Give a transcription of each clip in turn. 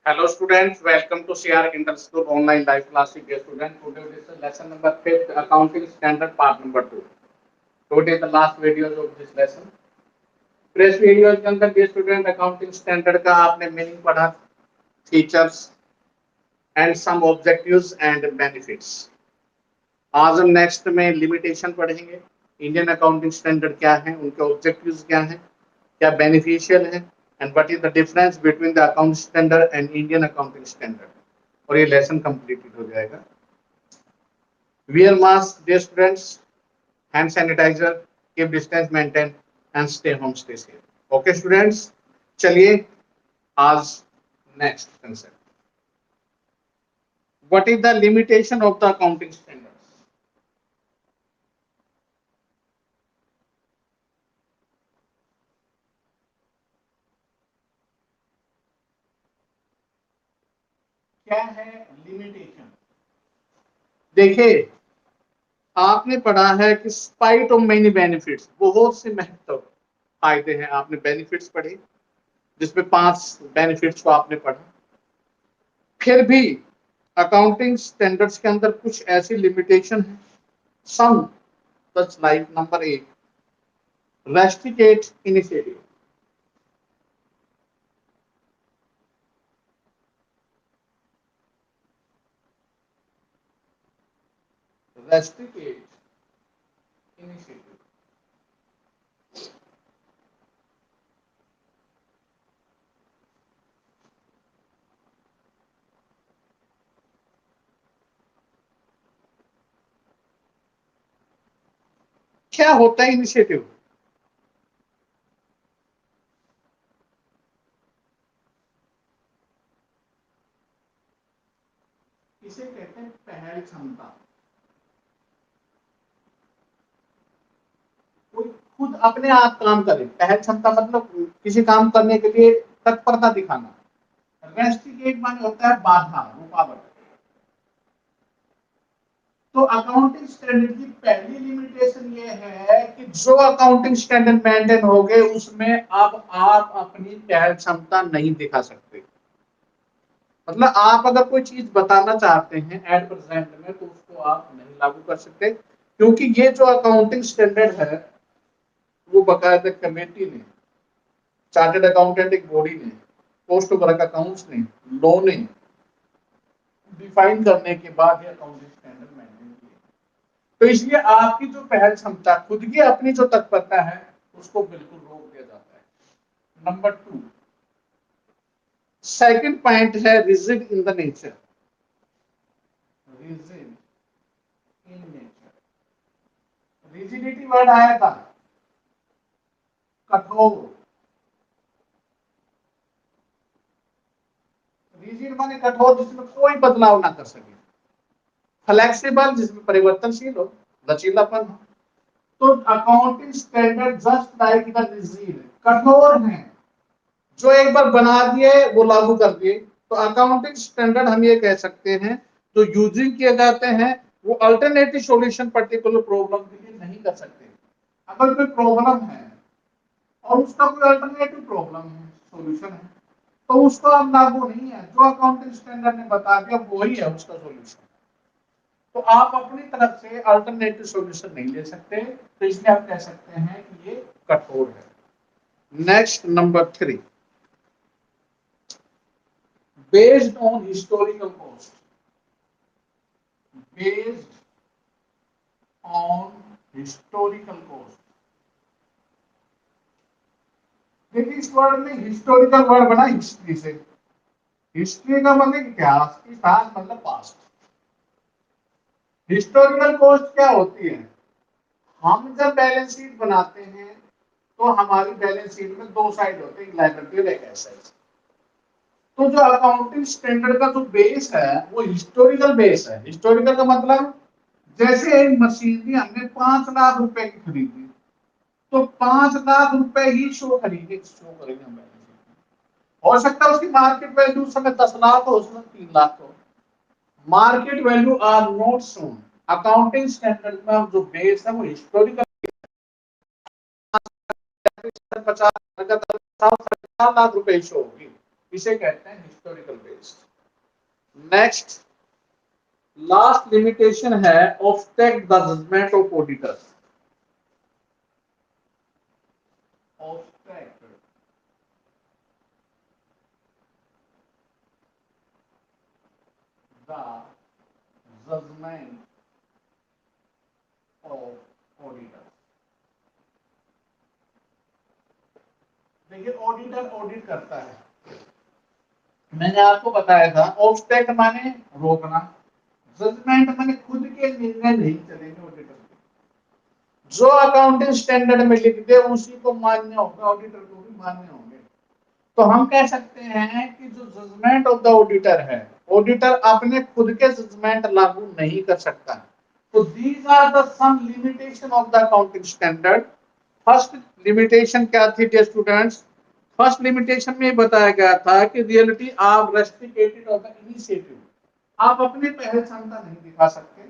Hello students, welcome to CR Interschool Online Live Classic. Dear student, today this is lesson number 5th, Accounting Standard Part number 2. Today the last videos of this lesson. Press videos के अंदर ये student accounting standard का आपने meaning पढ़ा, features and some objectives and benefits. आज हम next में limitation पढ़ेंगे। इंडियन अकाउंटिंग स्टैंडर्ड क्या है, उनके ऑब्जेक्टिव्स क्या हैं, क्या बेनिफिशियल है and what is the difference between the account standard and Indian accounting standard. और ये लेसन कंप्लीटेड हो जाएगा। Wear mask dear students, hand sanitizer, keep distance maintain and stay home stay safe. Okay students, चलिए आज next concept, what is the limitation of the accounting standards. क्या है limitation? देखिए, आपने पढ़ा है कि स्पाइट ऑफ मेनी बेनिफिट्स, बहुत से महत्व फायदे हैं। आपने बेनिफिट्स पढ़े जिसमें 5 बेनिफिट्स को आपने पढ़ा। फिर भी अकाउंटिंग स्टैंडर्ड्स के अंदर कुछ ऐसी लिमिटेशन है, some such like number 1, restrict initiative. Restrict initiative क्या होता है? इनिशिएटिव इसे कहते हैं पहल क्षमता। कोई खुद अपने आप काम करे, पहल क्षमता मतलब किसी काम करने के लिए तत्परता दिखाना। रेस्ट्रिक्ट माने होता है बाधा, रुकावट। तो अकाउंटिंग स्टैंडर्ड की पहली लिमिटेशन ये है कि जो अकाउंटिंग स्टैंडर्ड मेंटेन हो गए उसमें अब आप अपनी पहल क्षमता नहीं दिखा सकते। मतलब आप अगर कोई चीज बताना चाहते हैं एट प्रेजेंट में तो उसको आप नहीं लागू कर सकते, क्योंकि ये जो अकाउंटिंग स्टैंडर्ड है वो बकायदा कमेटी ने, चार्टर्ड अकाउंटेंट एक बॉडी ने, पोस्ट वर्क अकाउंट्स ने, लॉ ने डिफाइन करने के बाद ये अकाउंटिंग स्टैंडर्ड मेंटेन किए। तो इसलिए आपकी जो पहल क्षमता, खुद की अपनी जो तत्परता है, उसको बिल्कुल रोक दिया जाता है। नंबर 2, सेकंड पॉइंट है rigid in the nature. Rigid in nature, rigidity word आया था, कठोर। रिजिड माने कठोर, जिसमें कोई बदलाव ना कर सके। फ्लेक्सिबल, जिसमें परिवर्तनशील हो, लचीलापन हो। तो accounting standard just like the rigid, कठोर हैं, जो एक बार बना दिए वो लागू कर दिए। तो अकाउंटिंग स्टैंडर्ड हम ये कह सकते हैं जो यूजिंग किए जाते हैं वो अल्टरनेटिव सॉल्यूशन पर्टिकुलर प्रॉब्लम के लिए नहीं कर सकते। अगर कोई प्रॉब्लम है और उसका कोई अल्टरनेटिव प्रॉब्लम है, सॉल्यूशन है, तो उसको अब लागू नहीं है। जो अकाउंटिंग स्टैंडर्ड ने बता दिया वही है उसका सॉल्यूशन। तो आप अपनी तरफ से अल्टरनेटिव सॉल्यूशन नहीं ले सकते, तो इसलिए आप कह सकते हैं कि ये कठोर है। Next number 3, based on historical cost, based on historical cost। देखिए, इस वर्ड में हिस्टोरिकल वर्ड बना हिस्ट्री से। हिस्ट्री का मतलब इतिहास, इतिहास मतलब पास्ट। हिस्टोरिकल कॉस्ट क्या होती है? हम जब बैलेंस शीट बनाते हैं तो हमारी बैलेंस शीट में 2 साइड होते हैं, एक लायबिलिटी और एक एसेट्स। तो जो अकाउंटिंग स्टैंडर्ड का जो बेस है वो हिस्टोरिकल बेस है। हिस्टोरिकल का मतलब, जैसे एक मशीनरी हमने 5 लाख रुपए की खरीदी, तो 5 लाख रुपए ही शो करेंगे हम। हो सकता है उसकी मार्केट वैल्यू उस समय 10 लाख हो, उसमें 3 लाख हो। Market value are not shown. Accounting standard में जो बेस है वो हिस्टोरिकल, 50 लाख रुपए शो होगी। इसे कहते हैं historical based. Next last limitation है obstruct the judgment of auditors. Obstruct the judgment of auditors. देखिए ऑडिटर ऑडिट करता है, मैंने आपको बताया था ऑब्स्ट्रैक्ट माने रोकना, जजमेंट माने खुद के निर्णय नहीं चलेंगे ऑडिटर के, जो अकाउंटिंग स्टैंडर्ड में लिख दे उसी को मान्य होगा, ऑडिटर को भी मान्य होंगे। तो हम कह सकते हैं कि जो जजमेंट ऑफ द ऑडिटर है, ऑडिटर अपने खुद के जजमेंट लागू नहीं कर सकता। तो these are the some limitation of the accounting standard. First limitation क्या थी डियर स्टूडेंट्स? फर्स्ट लिमिटेशन में बताया गया था कि reality are restricted of the initiative, आप अपनी पहल क्षमता नहीं दिखा सकते।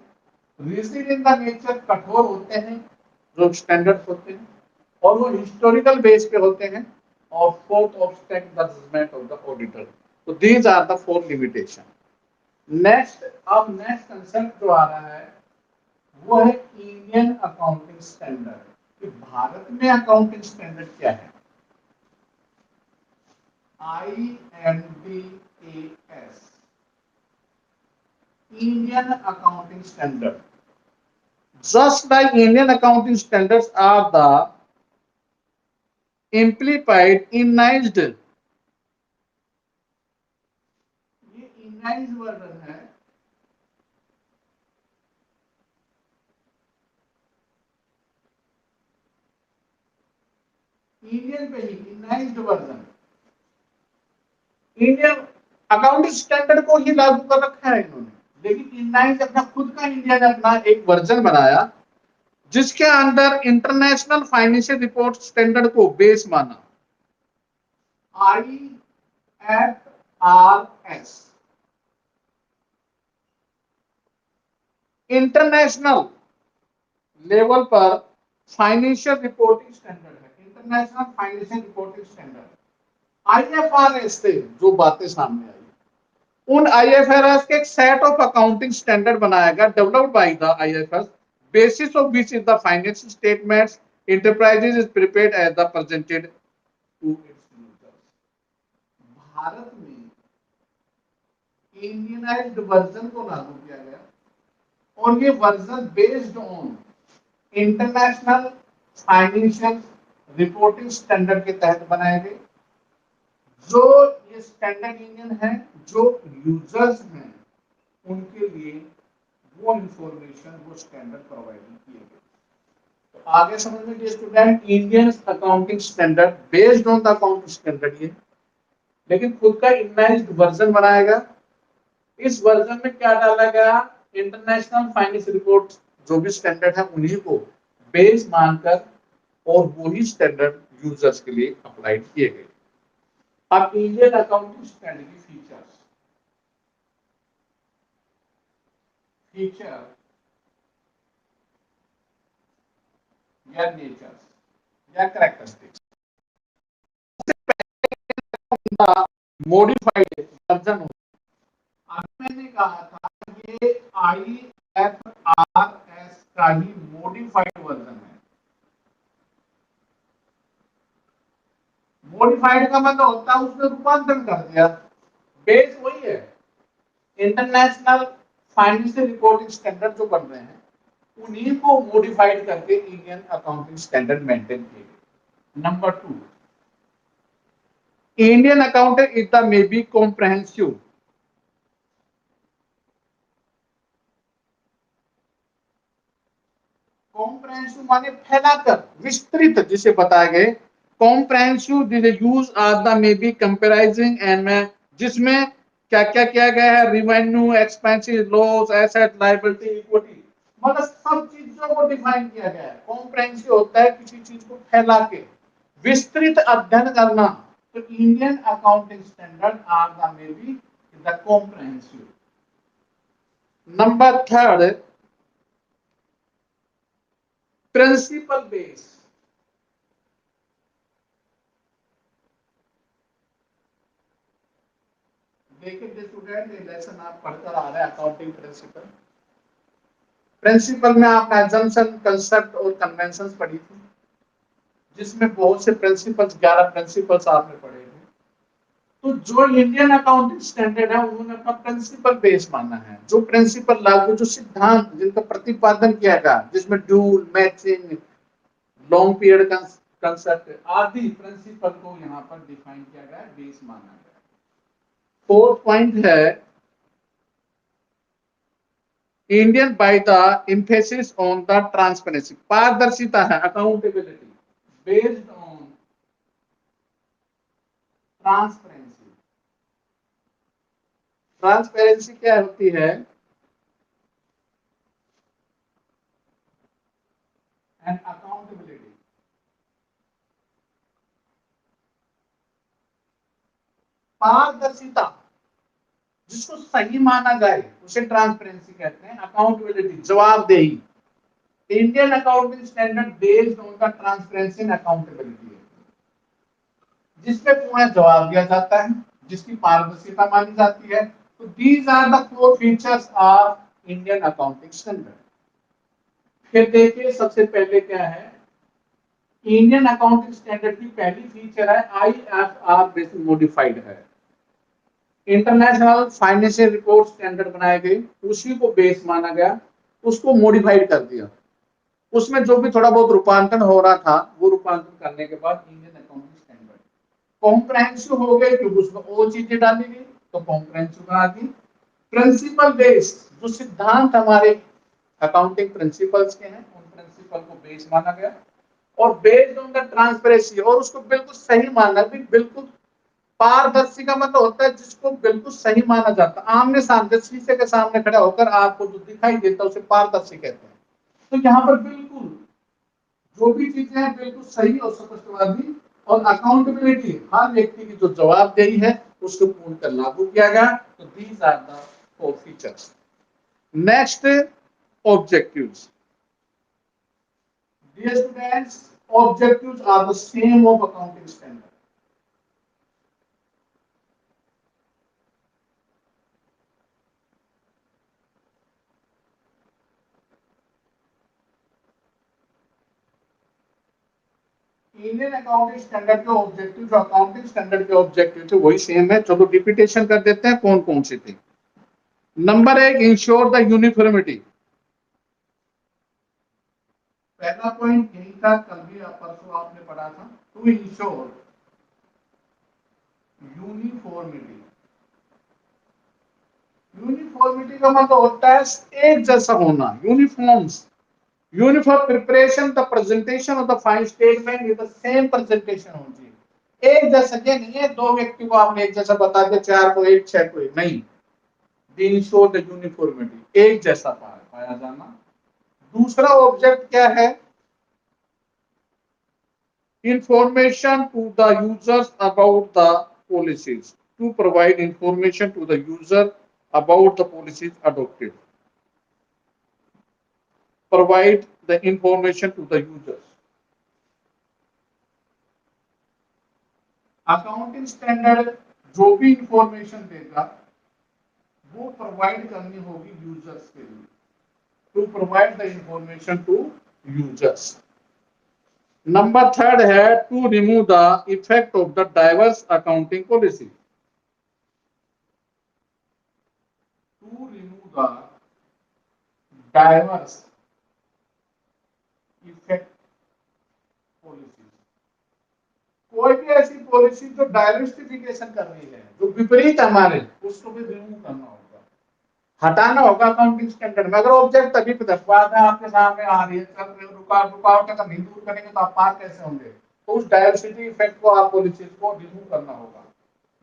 रिजिड इन द नेचर, कठोर होते हैं जो स्टैंडर्ड होते हैं, और वो हिस्टोरिकल बेस पे होते हैं। और fourth obstruct the judgment of the auditor. तो these are the four limitation. Next, अब नेक्स्ट कंसेप्ट जो आ रहा है वो है इंडियन अकाउंटिंग स्टैंडर्ड, कि भारत में अकाउंटिंग स्टैंडर्ड क्या है। INDAS, Indian Accounting Standard. Just like Indian accounting standards are the amplified, innized, ये innized वर्जन है, इंडियन पे ही innized version, Indian accounting standard को ही लागू कर रखा है इन्होंने, लेकिन इनलाइन अपना खुद का इंडिया ने अपना एक वर्जन बनाया जिसके अंदर इंटरनेशनल फाइनेंशियल रिपोर्ट स्टैंडर्ड को बेस माना। IFRS इंटरनेशनल लेवल पर फाइनेंशियल रिपोर्टिंग स्टैंडर्ड है, international financial reporting standard. IFRS से जो बातें सामने आई, उन IFRS के एक सेट ऑफ अकाउंटिंग स्टैंडर्ड बनाया गया, developed by the IFRS, basis of which is the financial statements enterprises is prepared as the presented to its users। Bharat में इंडियनाइज्ड वर्जन को लागू किया गया, और ये version based on international financial reporting standard के तहत बनाए गए। जो ये स्टैंडर्ड इंडियन है, जो यूजर्स हैं उनके लिए वो इंफॉर्मेशन, वो स्टैंडर्ड प्रोवाइड किए गए। तो आगे समझ में student, Indian accounting standard based on the accounting standard ये, लेकिन खुद का इनलाइज्ड वर्जन बनाएगा। इस वर्जन में क्या डाला गया? इंटरनेशनल फाइनेंस रिपोर्ट जो भी स्टैंडर्ड है उन्हीं को बेस मानकर, और वही स्टैंडर्ड यूजर्स के लिए अप्लाई किए गए। अब इंडियन अकाउंटिंग स्टैंडर्ड की फीचर या नेचर्स या कैरेक्टरिस्टिक्स, मॉडिफाइड वर्जन। अभी मैंने कहा था ये IFRS का ही मॉडिफाइड वर्जन है। मॉडिफाइड का मतलब होता है उसने रूपांतरण कर दिया, बेस वही है। इंटरनेशनल फाइनेंशियल रिपोर्टिंग स्टैंडर्ड जो बन रहे हैं उन्हीं को मॉडिफाइड करके इंडियन अकाउंटिंग स्टैंडर्ड मेंटेन किए गए। Number 2, Indian accounting is the may be comprehensive, comprehensive माने फैलाकर, विस्तृत जिसे बताया गए। Comprehensive use are the may be comprising and में, जिसमें क्या क्या किया गया है, revenue, expenses, loss, asset, liability, equity, मतलब सब चीजों को डिफाइन किया गया है। कॉम्प्रहेंसिव होता है किसी चीज को फैला के विस्तृत अध्ययन करना। तो Indian accounting standard are the may be the comprehensive. Number 3, principle base. देखिए स्टूडेंट, ये लेसन आप पढ़कर आ रहे हैं अकाउंटिंग प्रिंसिपल। प्रिंसिपल में आपने अजम्पशन, कंसेप्ट और कन्वेंशंस पढ़ी थी, जिसमें बहुत से प्रिंसिपल्स, 11 प्रिंसिपल्स आपने पढ़े थे। तो जो इंडियन अकाउंटिंग स्टैंडर्ड है उन्होंने अपना प्रिंसिपल बेस माना है, जो प्रिंसिपल लागू, जो सिद्धांत जिनका प्रतिपादन किया गया, जिसमें dual, matching, long period concept आदि प्रिंसिपल को यहाँ पर डिफाइन किया गया, बेस माना गया। फोर्थ पॉइंट है Indian by the emphasis on the transparency, पारदर्शिता है, accountability based on transparency. Transparency क्या होती है? And accountability. पारदर्शिता, जिसको सही माना जाए उसे ट्रांसपेरेंसी कहते हैं। अकाउंटेबिलिटी, जवाबदेही। Indian accounting standard based on the transparency and accountability है, जिसमें पूरा जवाब दिया जाता है, जिसकी पारदर्शिता मानी जाती है। तो these are the four features of Indian accounting standard. फिर देखिए सबसे पहले क्या है, इंडियन अकाउंटिंग स्टैंडर्ड की पहली फीचर है IFR बेसिक मॉडिफाइड है। इंटरनेशनल फाइनेंशियल रिपोर्ट स्टैंडर्ड बनाए गए, उसी को बेस माना गया, उसको मॉडिफाइड कर दिया। उसमें जो भी थोड़ा बहुत रूपांतरण हो रहा था, वो रूपांतरण करने के बाद इंडियन अकाउंटिंग स्टैंडर्ड कॉम्प्रहेंसिव हो गए, क्योंकि उसमें वो चीजें डाली गई तो कॉम्प्रहेंसिव बना दी। प्रिंसिपल बेस्ड, जो सिद्धांत हमारे अकाउंटिंग प्रिंसिपल्स के हैं, उन प्रिंसिपल को बेस माना गया। और बेस्ड ऑन द ट्रांसपेरेंसी, और उसको बिल्कुल सही माना, भी बिल्कुल पारदर्शी का मतलब होता है जिसको बिल्कुल सही माना जाता है, आमने सामने शीशे के सामने खड़ा होकर आपको जो दिखाई देता है उसे पारदर्शी कहते हैं। तो यहाँ पर बिल्कुल जो भी चीजें हैं बिल्कुल सही और स्पष्टवादी, और अकाउंटेबिलिटी, हर व्यक्ति की जो जवाबदेही है उसको पूर्ण कर लागू किया गया। तो these are the four features. Next, objectives. Dear students, objectives are the same of accounting standard. Indian accounting standard के ऑब्जेक्टिव, जो अकाउंटिंग स्टैंडर्ड के ऑब्जेक्टिव थे वही सेम है। चलो रिपीटेशन कर देते हैं कौन कौन से थे। Number 1, ensure the uniformity. पहला पॉइंट यही था, कल भी परसों आपने पढ़ा था, टू इंश्योर यूनिफॉर्मिटी। यूनिफॉर्मिटी का मतलब होता है एक जैसा होना, uniforms. Uniform preparation, the presentation of the file statement with the same presentation होनी चाहिए। एक जैसा ये नहीं है दो व्यक्ति को आपने एक जैसा बता दिया, 4 को एक, 6 को एक, नहीं। इंश्योर द यूनिफॉर्मिटी, एक जैसा पाया जाना। दूसरा ऑब्जेक्ट क्या है? Information to the users about the policies, to provide information to the user about the policies adopted. Provide the information to the users. Accounting standard जो भी इंफॉर्मेशन देगा वो प्रोवाइड करनी होगी यूजर्स के लिए, to provide the information to users. Number 3 है to remove the effect of the diverse accounting policy, to remove the diverse effect policy. कोई भी ऐसी पॉलिसी जो डाइवर्सिफिकेशन कर रही है, जो विपरीत हमारे, उसको भी रिमूव करना होगा, हटाना होगा अकाउंटिंग स्टैंडर्ड में। अगर ऑब्जेक्ट तभी बात है आपके सामने आ रही है, चल रही है, रुकावट अगर नहीं दूर करेंगे तो आप पार कैसे होंगे? तो उस डाइवर्सिटी इफेक्ट को, आप पॉलिसीज को रिमूव करना होगा।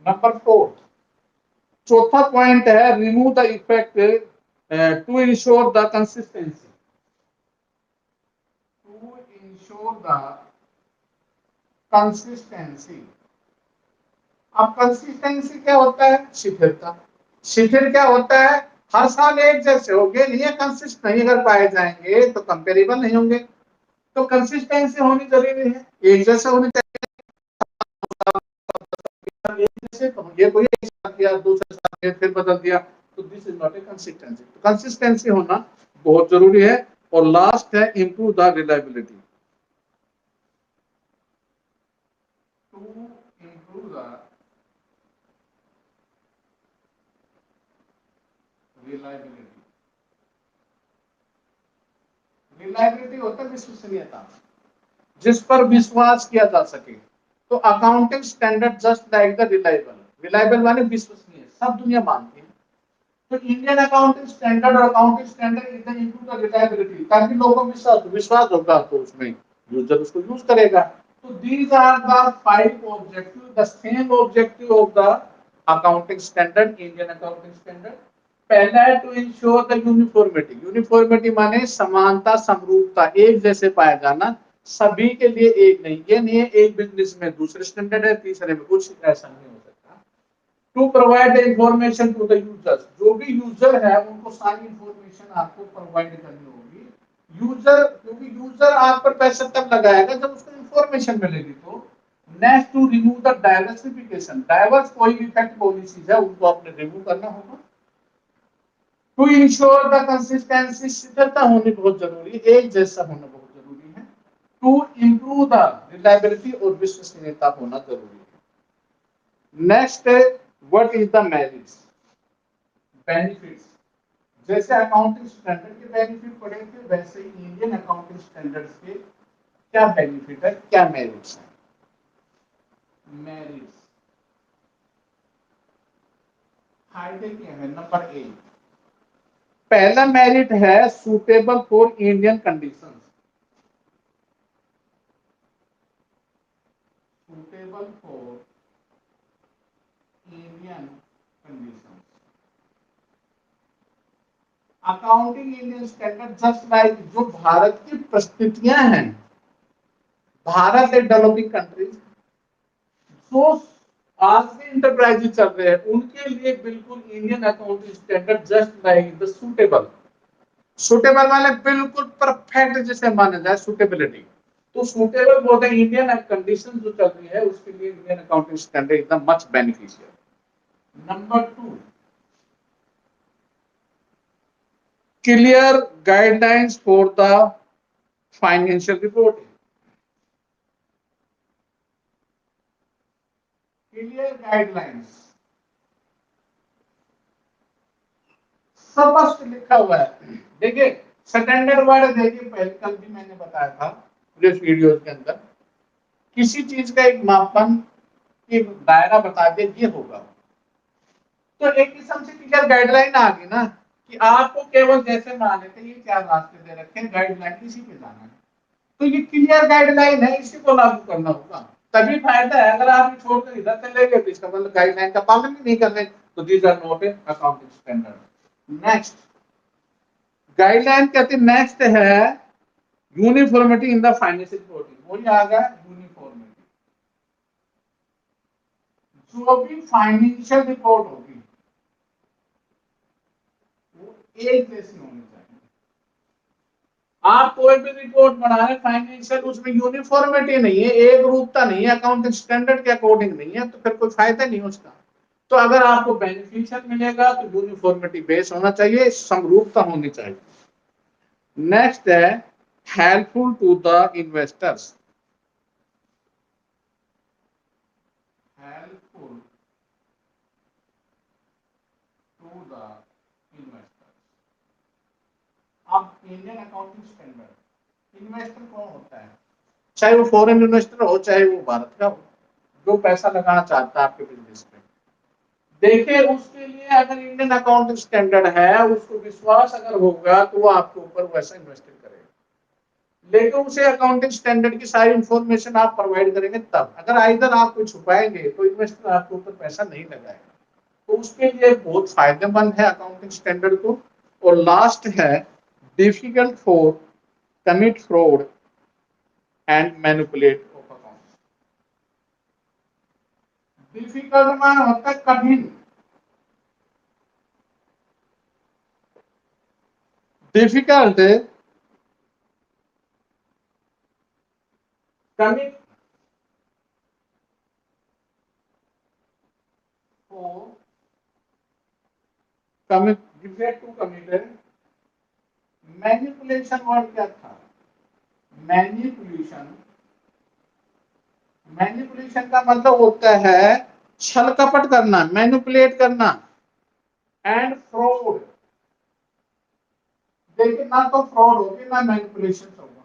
नंबर 4, चौथा पॉइंट है remove the effect to ensure the consistency, to ensure the consistency. अब कंसिस्टेंसी क्या होता है? शिथिलता। शिथिल क्या होता है? हर साल एक जैसे होंगे नहीं है, कंसिस्ट नहीं अगर पाए जाएंगे तो कंपेरेबल नहीं होंगे। तो कंसिस्टेंसी होनी जरूरी है, एक जैसे होने चाहिए। एक जैसे तो ये कोई किया, दूसरे साल फिर बदल दिया, तो this is not a consistency. तो कंसिस्टेंसी होना बहुत जरूरी है। और लास्ट है improve the reliability. To improve the reliability. Reliability होता है विश्वसनीयता, जिस पर विश्वास किया जा सके। तो accounting standard just like the reliable, reliable माने विश्वसनीय, सब दुनिया मानती है। तो इंडियन अकाउंटिंग स्टैंडर्ड और accounting standard is improve the reliability, ताकि लोगों को विश्वास होगा तो उसमें यूजर उसको यूज करेगा। तो these are the 5 objective, the same objective of the accounting standard, Indian accounting standard. पहला है to ensure the uniformity. Uniformity माने समानता, समरूपता, एक जैसे पाया जाना, सभी के लिए एक नहीं। ये नहीं है एक बिजनेस में दूसरे स्टैंडर्ड है, तीसरे में कुछ, ऐसा नहीं हो सकता। To provide information to the users, जो भी यूजर है उनको सारी इंफॉर्मेशन आपको प्रोवाइड करनी होगी। यूजर, क्योंकि यूजर आप पर पैसा तब लगाएगा जब उसको इंफॉर्मेशन मिलेगी। तो next to remove the diversification, diverse कोई भी फैक्ट पॉलिसीज है उनको आपने रिमूव करना होगा। टू इंश्योर द कंसिस्टेंसी, स्थिरता होनी बहुत जरूरी है, एक जैसा होना बहुत जरूरी है। टू इंप्रूव द रिलायबिलिटी, और विश्वसनीयता होना जरूरी है। Next, what is the merits, benefits. जैसे अकाउंटिंग स्टैंडर्ड के बेनिफिट पढ़े थे, वैसे ही इंडियन अकाउंटिंग स्टैंडर्ड्स के क्या बेनिफिट है, क्या मेरिट्स है। मेरिट्स, फायदे क्या है। नंबर 1, पहला मेरिट है suitable for Indian conditions. Suitable for Indian conditions. Accounting Indian standard just like, जो भारत की परिस्थितियां हैं, भारत एक डेवलपिंग कंट्री, जो आज के इंटरप्राइजेज चल रहे हैं उनके लिए बिल्कुल Indian accounting standard just like the suitable. Suitable वाले बिल्कुल परफेक्ट जिसे माना जाए, सुटेबिलिटी। तो सुटेबल बोलते हैं इंडियन कंडीशन जो चल रही है उसके लिए इंडियन अकाउंटिंग स्टैंडर्ड एकदम much beneficial. Number 2, clear guidelines for the financial reporting. Clear guidelines, स्पष्ट लिखा हुआ है। देखिए स्टैंडर्ड वर्ड, देखिए पहले कल भी मैंने बताया था प्रीवियस वीडियोस के अंदर, किसी चीज का एक मापन, एक दायरा बता दे ये होगा, तो एक किस्म से क्लियर गाइडलाइन आ गई ना, कि आपको केवल जैसे मान लेते ये 4 रास्ते दे रखे हैं, गाइडलाइन इसी पे जाना है, तो ये क्लियर गाइडलाइन है, इसी को लागू करना होगा, तभी फायदा है। अगर आप छोड़कर इधर चले गए तो इसका मतलब गाइडलाइन का पालन ही नहीं कर रहे, तो these are not a accounting standard. Next guideline कहते हैं, नेक्स्ट है uniformity in the financial reporting. वही आ गया यूनिफॉर्मिटी, जो भी फाइनेंशियल रिपोर्ट होगी वो एक जैसी होनी चाहिए। आप कोई भी रिपोर्ट बना रहे फाइनेंशियल, उसमें यूनिफॉर्मिटी नहीं है, एक रूपता नहीं है, अकाउंटिंग स्टैंडर्ड के अकॉर्डिंग नहीं है, तो फिर कोई फायदा नहीं उसका। तो अगर आपको बेनिफिशियल मिलेगा तो यूनिफॉर्मिटी बेस होना चाहिए, समरूपता होनी चाहिए। नेक्स्ट है helpful to the investors, helpful to the investors. अब इंडियन अकाउंटिंग स्टैंडर्ड, इन्वेस्टर कौन होता है, चाहे वो फॉरेन इन्वेस्टर हो चाहे वो भारत का हो, जो पैसा लगाना चाहता है आपके बिजनेस में, देखिए उसके लिए अगर इंडियन अकाउंटिंग स्टैंडर्ड है, उसको विश्वास अगर होगा तो वो आपके ऊपर वैसा इन्वेस्टमेंट करेगा। लेकिन उसे अकाउंटिंग स्टैंडर्ड की सारी इंफॉर्मेशन आप प्रोवाइड करेंगे तब, अगर आइदर आप कुछ छुपाएंगे तो इन्वेस्टर आपके ऊपर पैसा नहीं लगाएगा। तो उसके लिए बहुत फायदेमंद है अकाउंटिंग स्टैंडर्ड को। और लास्ट है difficult for commit fraud and manipulate of account. Difficult मान होता है कठिन, difficult commit for to committed manipulation word क्या था? मैनिपुलेशन, मैनिपुलेशन का मतलब होता है छल कपट करना, मैनिपुलेट करना। एंड फ्रॉड, देखिए ना तो फ्रॉड होगी ना मैनिपुलेशन होगा।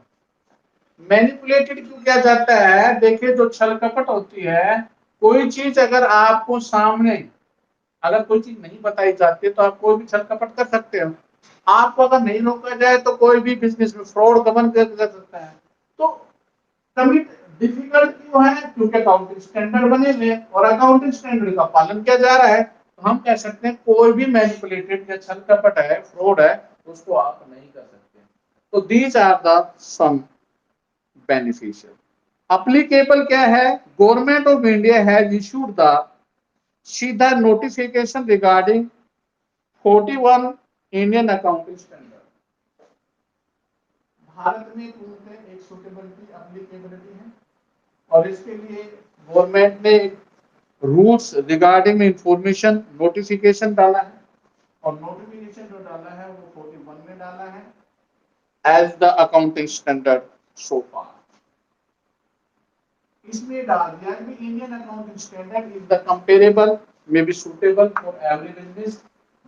मैनिपुलेटेड क्यों किया जाता है? देखिए जो छल कपट होती है, कोई चीज अगर आपको सामने, अगर कोई चीज नहीं बताई जाती है तो आप कोई भी छल कपट कर सकते हो। आपको अगर नहीं रोका जाए तो कोई भी बिजनेस में फ्रॉड गबन कर सकता है। तो कमिट डिफिकल्ट क्यों है? क्योंकि अकाउंटिंग स्टैंडर्ड बने हुए और अकाउंटिंग स्टैंडर्ड का पालन किया जा रहा है। तो हम कह सकते हैं कोई भी मैनिपुलेटेड या छल कपट है, फ्रॉड है, उसको आप नहीं कर सकते। तो these are the some beneficial. Applicable क्या है? Government of India has issued the सीधा notification regarding 41 Indian accounting standard. Bharat में एक सूटेबिलिटी एप्लीकेबिलिटी है और इसके लिए गवर्नमेंट ने रूल्स रिगार्डिंग इंफॉर्मेशन नोटिफिकेशन डाला है और नोटिफिकेशन जो डाला है वो 41 में डाला है as the accounting standard so far. इसमें डाल दिया कि Indian accounting standard is the comparable may be suitable for every business,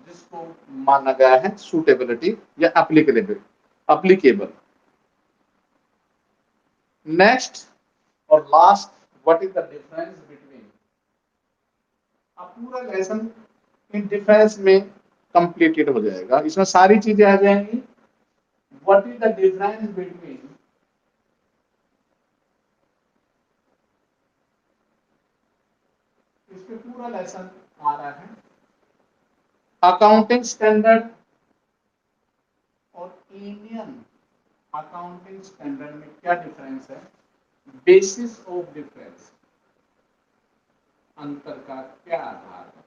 जिसको माना गया है सूटेबिलिटी या एप्लीकेबल। नेक्स्ट और last, what is the difference between. अब पूरा लेसन इन डिफरेंस में कंप्लीटेड हो जाएगा, इसमें सारी चीजें आ जाएंगी। What is the difference between, इसमें पूरा लेसन आ रहा है। अकाउंटिंग स्टैंडर्ड और इंडियन अकाउंटिंग स्टैंडर्ड में क्या डिफरेंस है? बेसिस ऑफ डिफरेंस, अंतर का क्या आधार है?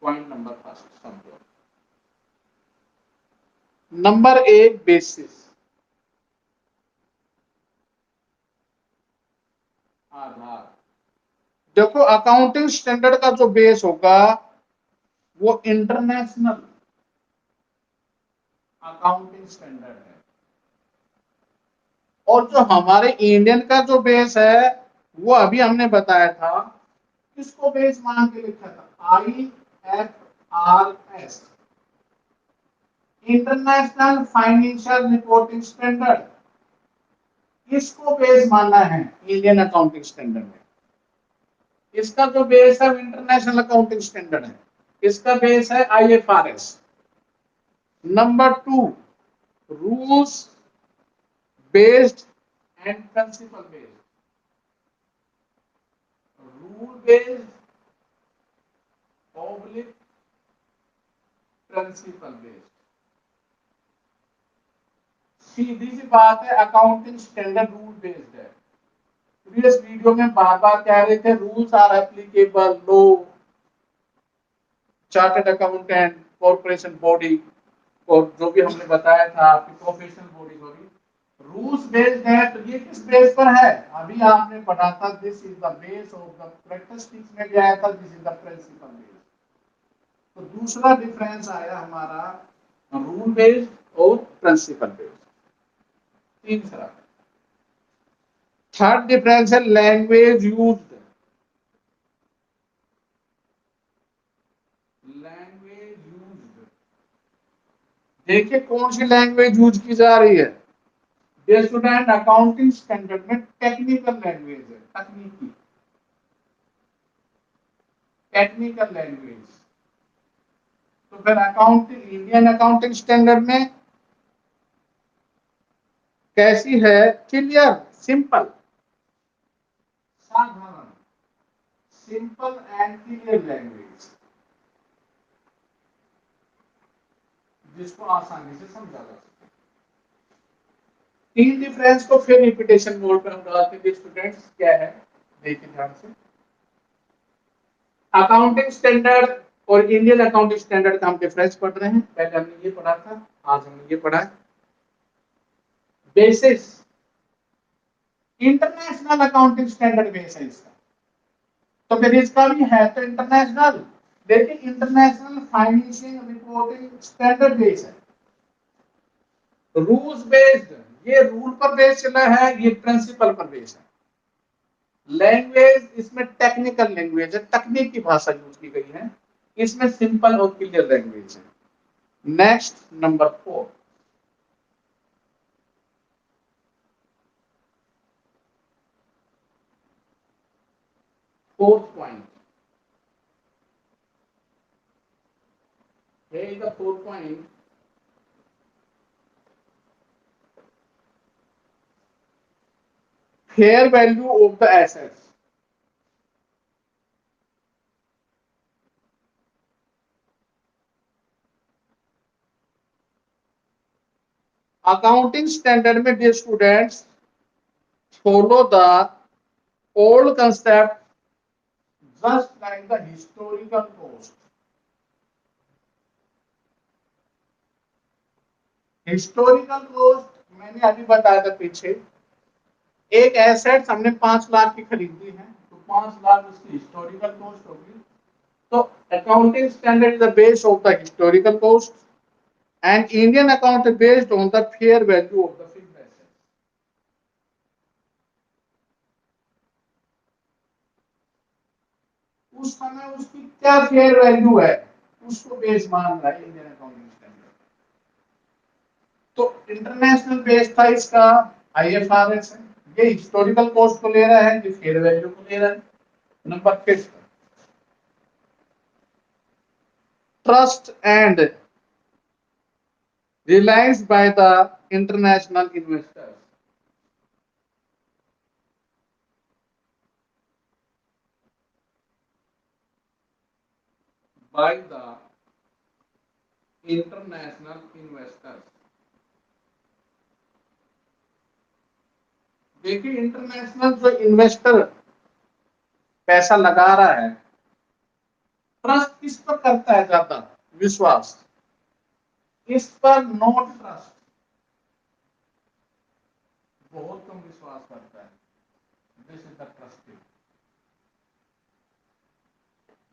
पॉइंट नंबर फर्स्ट समझो। नंबर एक, बेसिस, आधार। देखो अकाउंटिंग स्टैंडर्ड का जो बेस होगा वो इंटरनेशनल अकाउंटिंग स्टैंडर्ड है और जो हमारे इंडियन का जो बेस है वो अभी हमने बताया था, किसको बेस मान के लिखा था? IFRS, international financial reporting standard. किसको बेस मानना है इंडियन अकाउंटिंग स्टैंडर्ड में? इसका जो बेस है इंटरनेशनल अकाउंटिंग स्टैंडर्ड है, इसका बेस है IFRS। Number two, rules based and principle based, rule based oblique principle based. सीधी सी बात है, अकाउंटिंग स्टैंडर्ड रूल बेस्ड है। प्रीवियस वीडियो में बार बार कह रहे थे रूल्स आर एप्लीकेबल, लो चार्टर्ड अकाउंटेंट, कॉर्पोरेशन बॉडी और जो भी हमने बताया था आपकी professional body, sorry, rules based है। तो ये किस बेस पर है? अभी आपने पढ़ा था, this is the base of the practice में भी आया था, this is the principle base. तो दूसरा डिफरेंस आया हमारा रूल बेस्ड और प्रिंसिपल बेस्ड। तीसरा, थर्ड डिफरेंस है लैंग्वेज यूज्ड, लैंग्वेज यूज्ड। देखिए कौन सी लैंग्वेज यूज की जा रही है? डियर स्टूडेंट, अकाउंटिंग स्टैंडर्ड में टेक्निकल लैंग्वेज है, तकनीकी, टेक्निकल लैंग्वेज। तो फिर अकाउंटिंग, इंडियन अकाउंटिंग स्टैंडर्ड में कैसी है? क्लियर, सिंपल, साधारण, सिंपल एंड क्लियर लैंग्वेज, जिसको आसानी से समझा जा सके। तीन डिफरेंस को फिर रिपीटेशन मोड पे हम डालते हैं स्टूडेंट्स, क्या है देखिए ध्यान से। अकाउंटिंग स्टैंडर्ड और इंडियन अकाउंटिंग स्टैंडर्ड का हम डिफरेंस पढ़ रहे हैं। पहले हमने ये पढ़ा था, आज हमने ये पढ़ा है। Basis, international accounting standard base है इसका, तो फिर इसका भी है तो इंटरनेशनल, देखिए international financial reporting standard base है, रूल्स बेस्ड, ये रूल पर बेस चला है, ये प्रिंसिपल पर बेस है। लैंग्वेज इसमें टेक्निकल लैंग्वेज है, तकनीक की भाषा यूज की गई है, इसमें सिंपल और क्लियर लैंग्वेज है। Next number 4, fourth point, here is the fourth point, fair value of the assets। Accounting standard में dear students follow the old concept just like the historical cost। Historical cost मैंने अभी बताया था पीछे, एक assets हमने 5 लाख की खरीदी है तो 5 लाख उसकी हिस्टोरिकल कॉस्ट होगी। तो accounting standard is the base of the historical cost and Indian account based on the fair value of the fixed assets. उस समय उसकी क्या फेयर वैल्यू है उसको बेस मान रहा है इंडियन अकाउंटिंग स्टैंडर्ड। तो इंटरनेशनल बेस था इसका आईएफआरएस है, ये हिस्टोरिकल कॉस्ट को ले रहा है, ये फेयर वैल्यू को ले रहा है। Number 5, trust and Reliance by the international investors. By the international investors. देखिए इंटरनेशनल जो इन्वेस्टर पैसा लगा रहा है, ट्रस्ट किस पर करता है ज्यादा, विश्वास इस पर, नॉट ट्रस्ट, बहुत कम विश्वास करता है। This is the trusted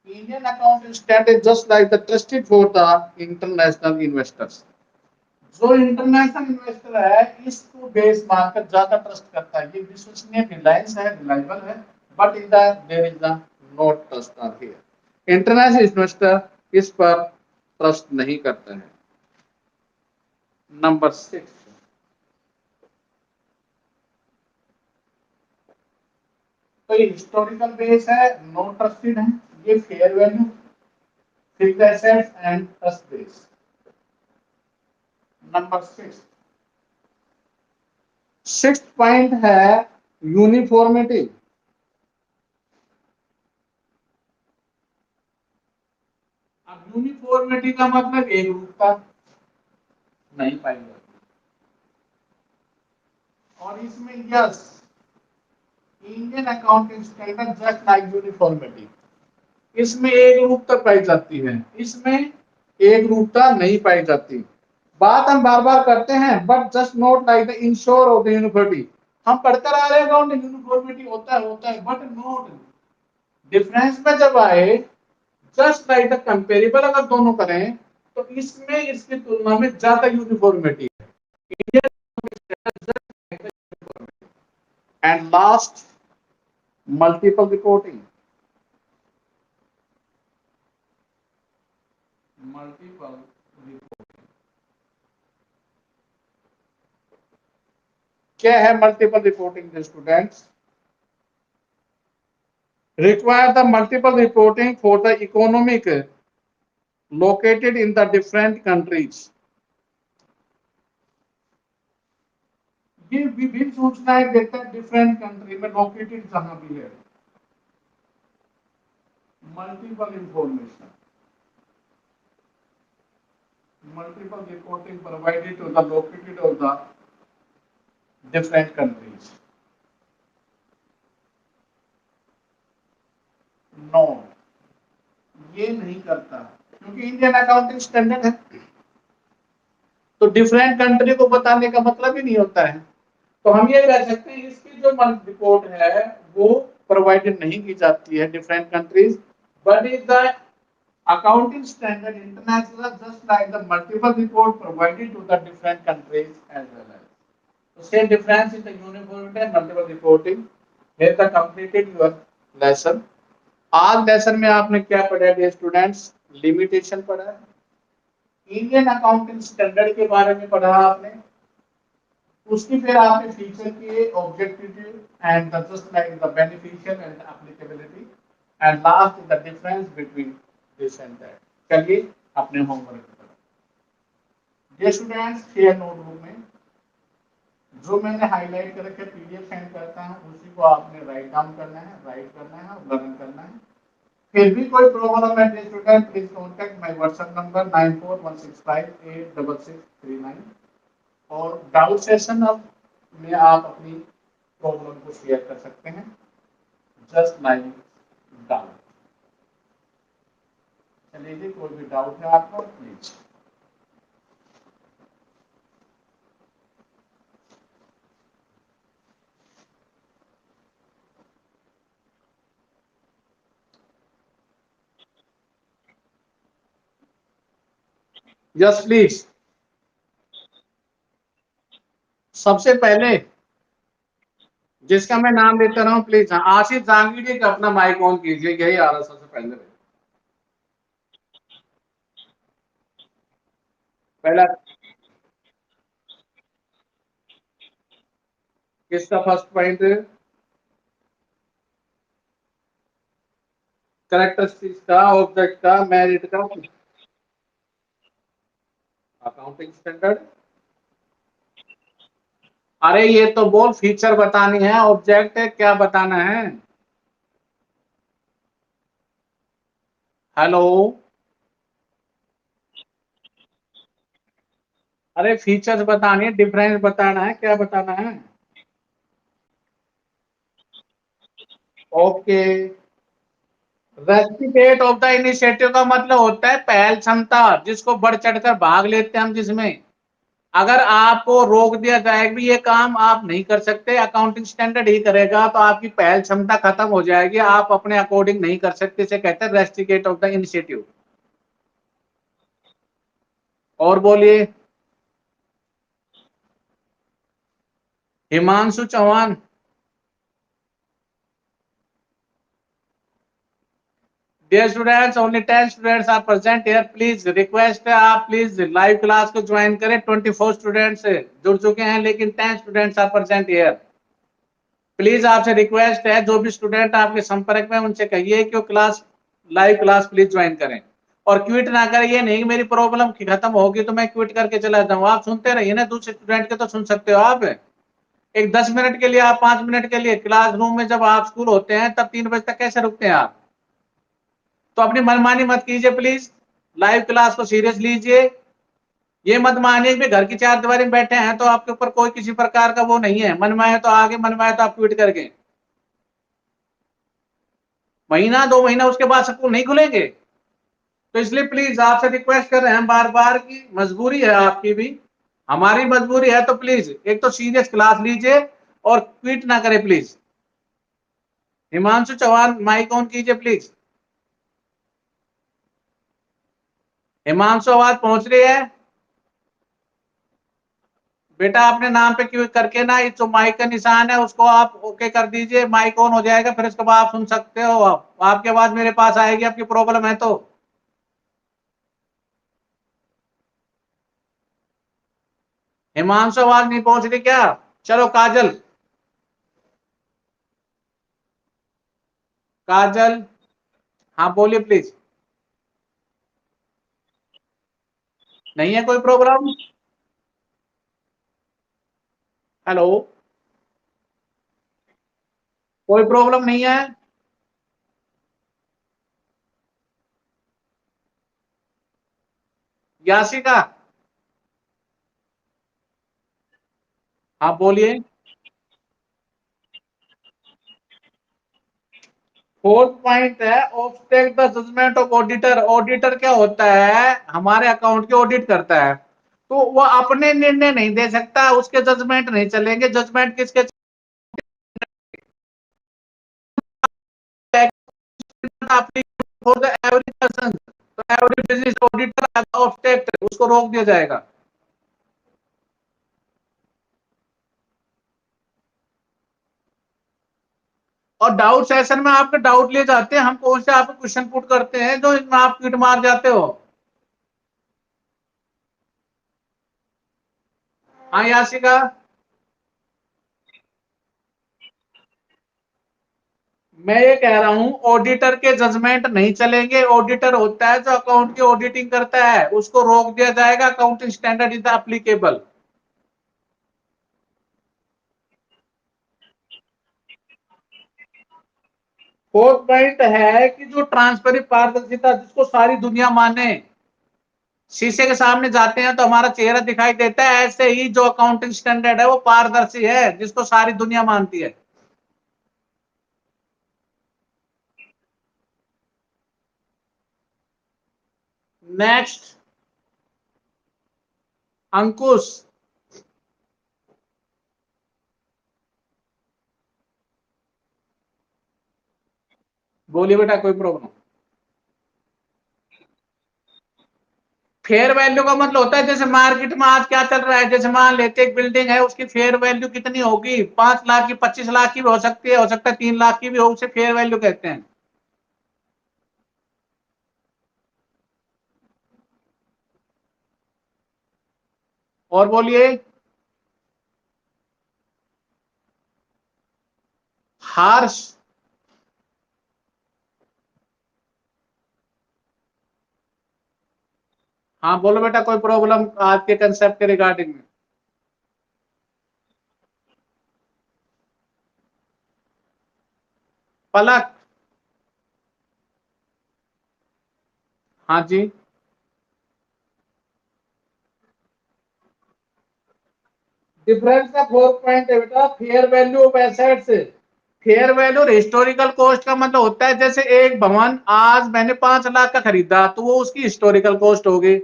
Indian accounting standard just like the trusted for the international investors. जो इंटरनेशनल इन्वेस्टर है इसको बेस मानकर ज्यादा ट्रस्ट करता है, ये विश्वसनीय, रिलायंस है, रिलायबल है, but in the there is the not trust are here. International investor इस पर ट्रस्ट नहीं करते हैं। नंबर 6, तो ये हिस्टोरिकल बेस है, नॉट ट्रस्टेड है, ये fair value, fixed assets and trust base. Number 6 point है यूनिफॉर्मिटी। अब यूनिफॉर्मिटी का मतलब एक रूपता नहीं पाई जाती, और इसमें yes Indian accounting standard just like uniformity, इसमें एक रूपता पाई जाती है, इसमें एक रूपता नहीं पाई जाती। बात हम बार बार करते हैं, but just note like the ensure of the uniformity. हम पढ़ते रह रहे हैं अकाउंटिंग यूनिफॉर्मिटी होता है बट नोट डिफरेंस में जब आए, जस्ट लाइक द कंपेरेबल अगर दोनों करें तो इसमें इसकी तुलना में ज्यादा यूनिफॉर्मिटी है। And last, multiple reporting. Multiple reporting क्या है? Multiple reporting students require the multiple reporting for the economic located in the different countries। ये विभिन्न सूचनाएं देता है डिफरेंट कंट्री में लोकेटेड जहां भी है। Multiple information, multiple reporting provided to the located of the different countries. No, ये नहीं करता क्योंकि इंडियन अकाउंटिंग स्टैंडर्ड है, तो डिफरेंट कंट्री को बताने का मतलब ही नहीं होता है। तो हम ये कह सकते हैं इसकी जो रिपोर्ट है वो प्रोवाइडेड नहीं की जाती है different countries, but is the Accounting standard international are just like the multiple report provided to the different countries as well as. So same difference in the uniformity and multiple reporting. Here the completed your lesson. आज lesson में आपने क्या पढ़ा है students? Limitation पढ़ा है, Indian accounting standard के बारे में पढ़ा आपने, उसकी फिर आपने फीचर किए, objective and just like the beneficial and applicability and last the difference between this and that. चलिए अपने होमवर्क पर। ये स्टूडेंट्स शेयर नोटबुक में जो मैंने हाईलाइट कर रखे पीडीएफ सेंड करता हूं, उसी को आपने राइट डाउन करना है, राइट करना है और लर्न करना है। फिर भी कोई प्रॉब्लम है student, please contact my WhatsApp number 9416586639 और डाउट सेशन अब में आप अपनी प्रॉब्लम को शेयर कर सकते हैं, जस्ट लाइक डाउट। चलिए जी, कोई भी डाउट है आपको प्लीज। Yes please. सबसे पहले जिसका मैं नाम लेता रहा हूँ प्लीज, आशीष जहांगीर जी का अपना माइक ऑन कीजिए, यही आ रहा सबसे पहले। पहला किसका फर्स्ट पॉइंट? कैरेक्टरिस्टिक्स का, ऑब्जेक्ट का, मेरिट का, अकाउंटिंग स्टैंडर्ड। अरे ये तो बोल फीचर बतानी है, ऑब्जेक्ट है क्या बताना है? हेलो, अरे फीचर्स बतानी है, डिफरेंस बताना है, क्या बताना है? Okay. Rusticate of the initiative का मतलब होता है पहल क्षमता, जिसको बढ़ चढ़कर भाग लेते हैं हम, जिसमें अगर आपको रोक दिया जाए कि ये काम आप नहीं कर सकते, अकाउंटिंग स्टैंडर्ड ही करेगा, तो आपकी पहल क्षमता खत्म हो जाएगी, आप अपने अकॉर्डिंग नहीं कर सकते। इसे कहते हैं रेस्टिकेट ऑफ द इनिशिएटिव। और बोलिए। Himanshu Chauhan. Dear students, only 10 students are present here. Please request है, आप प्लीज लाइव क्लास को ज्वाइन करें। 24 स्टूडेंट्स जुड़ चुके हैं, लेकिन 10 students are present here. Please आपसे रिक्वेस्ट है, जो भी स्टूडेंट आपके संपर्क में उनसे कहिए कि वो class, live class please join करें और क्विट ना करें। ये नहीं मेरी प्रॉब्लम खत्म होगी तो मैं क्विट करके चला जाऊँ। आप सुनते रहिए ना, दूसरे स्टूडेंट के तो सुन सकते हो आप। एक 10 मिनट के लिए, आप 5 मिनट के लिए क्लासरूम में, जब आप स्कूल होते हैं तब 3 बजे तक कैसे रुकते हैं आप? तो अपनी मनमानी मत कीजिए प्लीज, लाइव क्लास को सीरियस लीजिए। ये मत मानिए कि घर की चार दीवारी में बैठे हैं तो आपके ऊपर कोई किसी प्रकार का वो नहीं है, मनमाए तो आगे, मनमाए तो आप क्विट करके, महीना 2 महीना उसके बाद स्कूल नहीं खुलेंगे। तो इसलिए प्लीज आपसे रिक्वेस्ट कर रहे हैं बार बार की, मजबूरी है आपकी भी, हमारी मजबूरी है, तो प्लीज एक तो सीरियस क्लास लीजिए और क्विट ना करें please. Himanshu Chauhan mic on कीजिए प्लीज। हिमांशु आवाज पहुंच रही है? बेटा अपने नाम पे क्यों करके ना, जो माइक का निशान है उसको आप ओके कर दीजिए, माइक ऑन हो जाएगा, फिर उसके बाद आप सुन सकते हो। आपकी आवाज मेरे पास आएगी, आपकी प्रॉब्लम है तो। हिमांशु आवाज नहीं पहुंच रही क्या? चलो काजल, काजल, हाँ बोलिए प्लीज। नहीं है कोई प्रॉब्लम? हेलो, कोई प्रॉब्लम नहीं है? यासिका, हाँ बोलिए। फोर्थ पॉइंट है obstruct the judgment of auditor. Auditor क्या होता है? हमारे अकाउंट की ऑडिट करता है, तो वो अपने निर्णय नहीं दे सकता, उसके जजमेंट नहीं चलेंगे। जजमेंट किसके? For the every person. Is auditor of tact, उसको रोक दिया जाएगा। और डाउट सेशन में आपके डाउट लिए जाते हैं, हम कौन से आपको क्वेश्चन पुट करते हैं जो इनमें आप किट मार जाते हो। हाँ यासिका, मैं ये कह रहा हूं ऑडिटर के जजमेंट नहीं चलेंगे। ऑडिटर होता है जो अकाउंट की ऑडिटिंग करता है, उसको रोक दिया जाएगा। Accounting standard is applicable. Fourth point है कि जो ट्रांसपेरेंट पारदर्शिता जिसको सारी दुनिया माने। शीशे के सामने जाते हैं तो हमारा चेहरा दिखाई देता है, ऐसे ही जो अकाउंटिंग स्टैंडर्ड है वो पारदर्शी है जिसको सारी दुनिया मानती है। नेक्स्ट, अंकुश, बोलिए बेटा, कोई प्रॉब्लम? फेयर वैल्यू का मतलब होता है जैसे मार्केट में आज क्या चल रहा है। जैसे मान लेते एक बिल्डिंग है, उसकी फेयर वैल्यू कितनी होगी, 5 लाख की, 25 लाख की भी हो सकती है, हो सकता है 3 लाख की भी हो, उसे फेयर वैल्यू कहते हैं। और बोलिए। हार्श, हाँ बोलो बेटा, कोई प्रॉब्लम आज के कंसेप्ट के रिगार्डिंग में? पलक, हाँ जी। डिफरेंस का फोर्थ पॉइंट है बेटा, fair value of assets. Fair value historical cost का मतलब होता है जैसे एक भवन आज मैंने 5 लाख का खरीदा तो वो उसकी हिस्टोरिकल कॉस्ट होगी।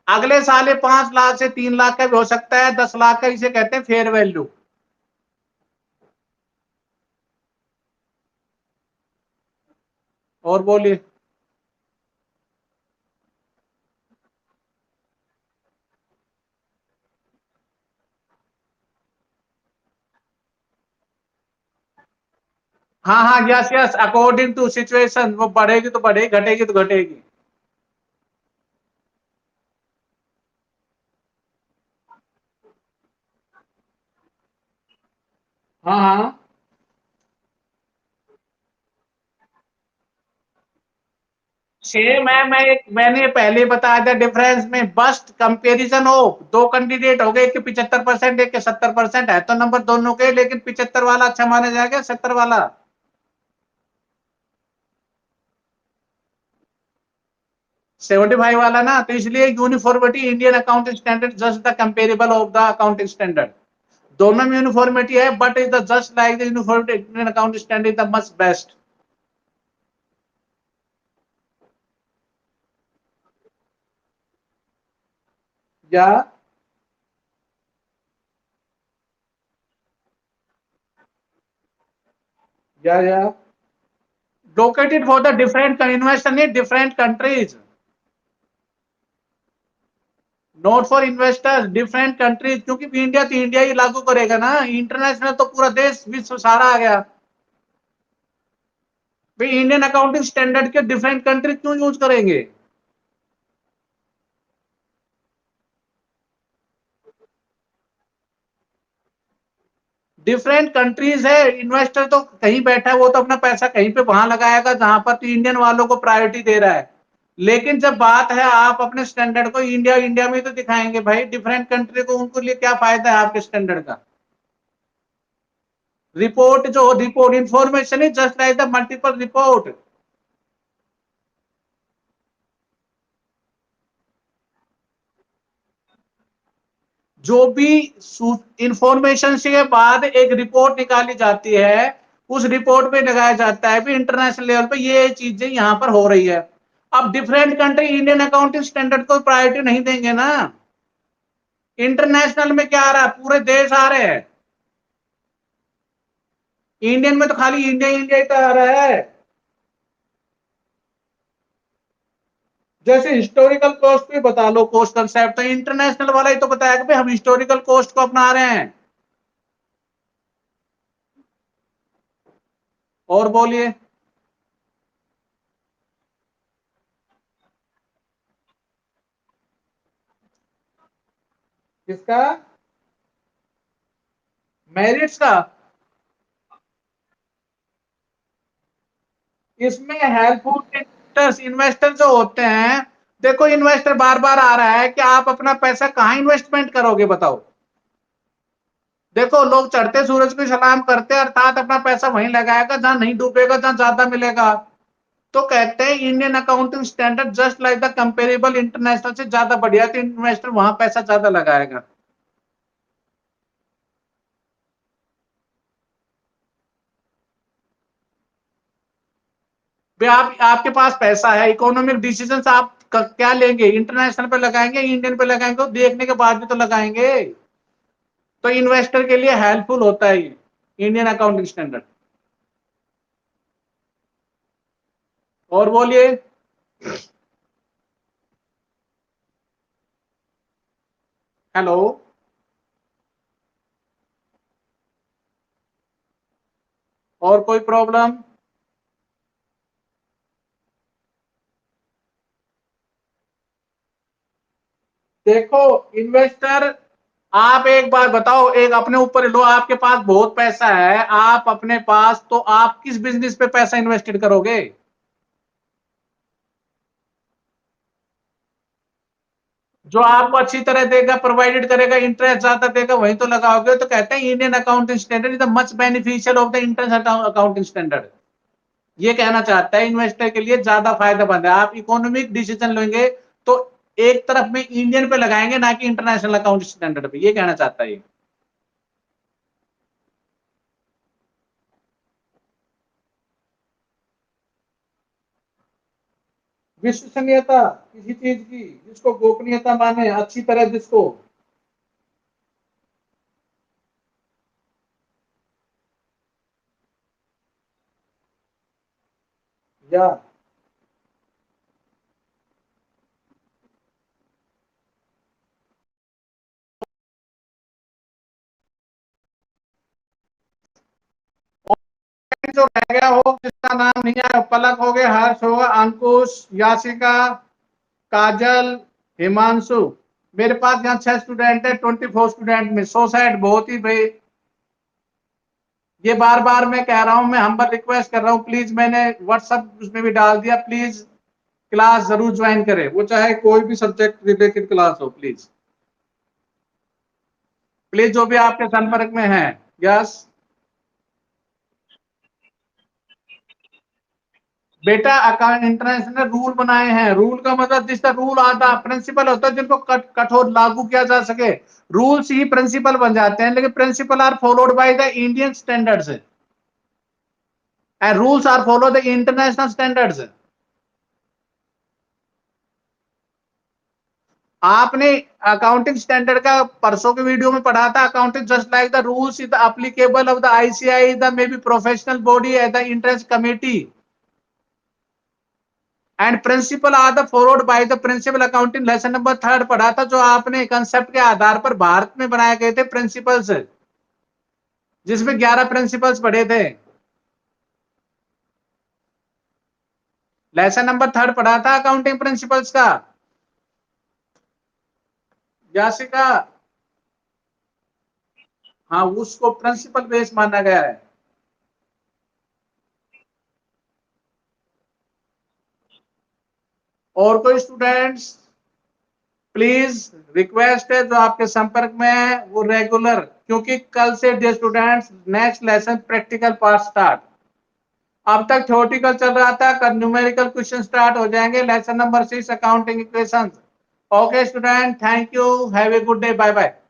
अगले साल ये 5 लाख से 3 लाख का भी हो सकता है, 10 लाख का, इसे कहते हैं फेयर वैल्यू। और बोलिए। हाँ हाँ, yes yes, according to situation, वो बढ़ेगी तो बढ़ेगी, घटेगी तो घटेगी। हाँ हाँ, सेम है। मैंने पहले बताया था डिफरेंस में, बस्ट कंपैरिजन हो। दो कैंडिडेट हो गए, एक के 75%, एक के 70% है तो नंबर दोनों के, लेकिन 75 वाला अच्छा माना जाएगा, 70 वाला। 75 वाला ना, तो इसलिए uniformity Indian accounting standard just the comparable of the accounting standard. दोनों में यूनिफॉर्मिटी है, but is the just like the uniformity Indian accounting standard the much best. या या located for the different investment in different countries, not for investors, different countries, क्योंकि India तो India ही लागू करेगा ना, इंटरनेशनल तो पूरा देश विश्व सारा आ गया। भाई इंडियन अकाउंटिंग स्टैंडर्ड के डिफरेंट कंट्रीज क्यों यूज करेंगे? डिफरेंट कंट्रीज है, इन्वेस्टर तो कहीं बैठा है, वो तो अपना पैसा कहीं पे वहां लगाएगा जहां पर तो इंडियन वालों को प्रायोरिटी दे रहा है। लेकिन जब बात है आप अपने स्टैंडर्ड को इंडिया इंडिया में तो दिखाएंगे भाई, डिफरेंट कंट्री को उनको लिए क्या फायदा है आपके स्टैंडर्ड का? रिपोर्ट जो report information is just like the multiple report. जो भी इंफॉर्मेशन के बाद एक रिपोर्ट निकाली जाती है, उस रिपोर्ट में लगाया जाता है भी इंटरनेशनल लेवल पे ये चीजें यहां पर हो रही है। अब different country Indian accounting standard को प्रायोरिटी नहीं देंगे ना। इंटरनेशनल में क्या आ रहा है, पूरे देश आ रहे हैं। इंडियन में तो खाली इंडिया इंडिया ही तो आ रहा है। जैसे हिस्टोरिकल कॉस्ट भी बता लो, कॉस्ट कंसेप्ट तो इंटरनेशनल वाला ही तो बताया कि भाई हम हिस्टोरिकल कॉस्ट को अपना रहे हैं। और बोलिए। किसका? मेरिट्स का? इसमें हेल्पफुल इन्वेस्टर्स, इन्वेस्टर जो होते हैं, देखो इन्वेस्टर बार बार आ रहा है कि आप अपना पैसा कहां इन्वेस्टमेंट करोगे बताओ। देखो लोग चढ़ते सूरज को सलाम करते हैं, अर्थात अपना पैसा वहीं लगाएगा जहां नहीं डूबेगा, जहां ज्यादा मिलेगा। तो कहते हैं Indian accounting standard just like the comparable international से ज्यादा बढ़िया, तो इन्वेस्टर वहां पैसा ज्यादा लगाएगा। भाई आप, आपके पास पैसा है, इकोनॉमिक डिसीजन आप क्या लेंगे, इंटरनेशनल पे लगाएंगे इंडियन पे लगाएंगे, तो देखने के बाद भी तो लगाएंगे। तो इन्वेस्टर के लिए हेल्पफुल होता है ये इंडियन अकाउंटिंग स्टैंडर्ड। और बोलिए। हेलो। और कोई प्रॉब्लम? देखो इन्वेस्टर, आप एक बार बताओ, एक अपने ऊपर लो, आपके पास बहुत पैसा है आप अपने पास, तो आप किस बिजनेस पे पैसा इन्वेस्टेड करोगे? जो आपको अच्छी तरह देगा, प्रोवाइडेड करेगा, इंटरेस्ट ज्यादा देगा, वहीं तो लगाओगे। तो कहते हैं Indian accounting standard is the much beneficial of the international accounting standard. ये कहना चाहता है इन्वेस्टर के लिए ज्यादा फायदेमंद है। आप इकोनॉमिक डिसीजन लेंगे तो एक तरफ में इंडियन पे लगाएंगे, ना कि इंटरनेशनल अकाउंटिंग स्टैंडर्ड पे, ये कहना चाहता है। विश्वसनीयता किसी चीज की जिसको गोपनीयता माने अच्छी तरह, जिसको या जो रह गया हो जिसका नाम नहीं आया, पलक हो गए, हर्ष होगा, अंकुश, याशिका, काजल, हिमांशु। मेरे पास यहाँ 6 स्टूडेंट है, 24 स्टूडेंट में 100 बहुत ही भाई। ये बार बार मैं कह रहा हूं, मैं हम्बल रिक्वेस्ट कर रहा हूं, प्लीज, मैंने व्हाट्सएप उसमें भी डाल दिया, प्लीज क्लास जरूर ज्वाइन करें, वो चाहे कोई भी सब्जेक्ट रिलेटेड क्लास हो, प्लीज। प्लीज जो भी आपके संपर्क में है। यस। बेटा अकाउंट इंटरनेशनल रूल बनाए हैं, रूल का मतलब जिसका रूल आता प्रिंसिपल होता है, जिनको कठोर लागू किया जा सके। रूल्स ही प्रिंसिपल बन जाते हैं, लेकिन principle are followed by the Indian standards and rules are follow the international standards. आपने अकाउंटिंग स्टैंडर्ड का परसों के वीडियो में पढ़ा था, accounting just like the rules is applicable of the ICI the may be professional body as the interest committee and principle are the followed by the principle. Accounting lesson number 3 पढ़ा था, जो आपने concept के आधार पर भारत में बनाए गए थे प्रिंसिपल्स, जिसमें 11 प्रिंसिपल्स पढ़े थे। लेसन नंबर 3 पढ़ा था अकाउंटिंग प्रिंसिपल्स का। यासिका, हाँ, उसको प्रिंसिपल बेस माना गया है। और कोई स्टूडेंट्स? प्लीज रिक्वेस्ट है, जो आपके संपर्क में है वो रेगुलर, क्योंकि कल से dear students next lesson practical part start. अब तक थ्योरेटिकल चल रहा था, कल न्यूमेरिकल क्वेश्चन स्टार्ट हो जाएंगे, lesson number 6 accounting equations. Okay student, thank you, have a good day, bye bye.